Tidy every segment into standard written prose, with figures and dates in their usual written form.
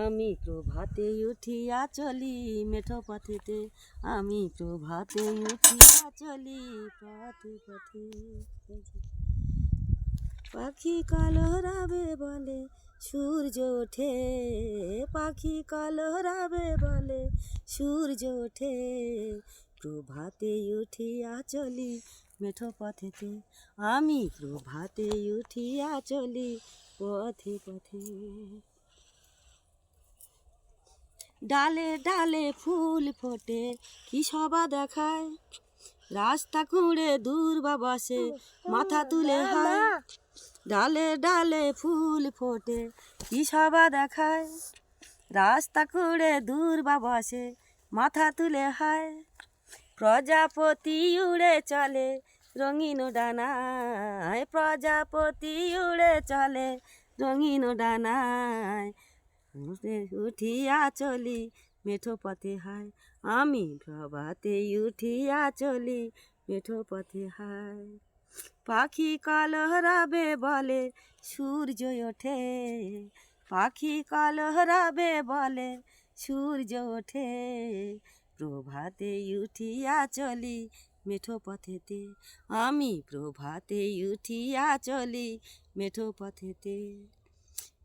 আমি প্রভাতে উঠিয়া চলি মেঠো পথেতে, আমি প্রভাতে উঠিয়া চলি পথে পথে। পাখি কলহরাবে বলে সূর্য ওঠে, পাখি কলহরাবে বলে সূর্য ওঠে। প্রভাতে উঠিয়া চলি মেঠো পথেতে, আমি প্রভাতে উঠিয়া চলি পথে পথে। ডালে ডালে ফুল ফোটে কি শোভা দেখায়, রাস্তা খুঁড়ে দূর বা বসে মাথা তুলে হায়। ডালে ডালে ফুল ফোটে কি শোভা দেখায়, রাস্তা খুঁড়ে দূর বা বসে মাথা তুলে হায়। প্রজাপতি উড়ে চলে রঙিন ডানায়, প্রজাপতি উড়ে চলে রঙিন ডানায়। উঠিয়া চলি মেঠো পথে হায়, আমি প্রভাতে উঠিয়া চলি মেঠো পথে হায়। পাখি কলহরাবে বলে সূর্য ওঠে, পাখি কলহরাবে বলে সূর্য ওঠে। প্রভাতে উঠিয়া চলি মেঠো পথেতে, আমি প্রভাতে উঠিয়া চলি মেঠো পথেতে।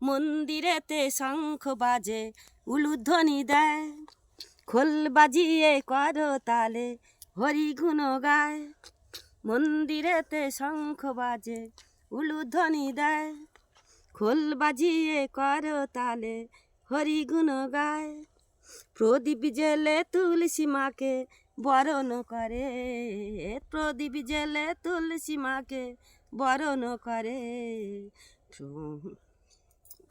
মন্দিরেতে শঙ্খ বাজে উলুধ্বনি দেয়, খোল বাজিয়ে করতালে হরি গুণ গায়। মন্দিরেতে শঙ্খ বাজে উলুধ্বনি দেয়, খোল বাজিয়ে করতালে হরি গুণ গায়। প্রদীপ জেলে তুলসী মাকে বরণ করে, প্রদীপ জেলে তুলসী মাকে বরণ করে।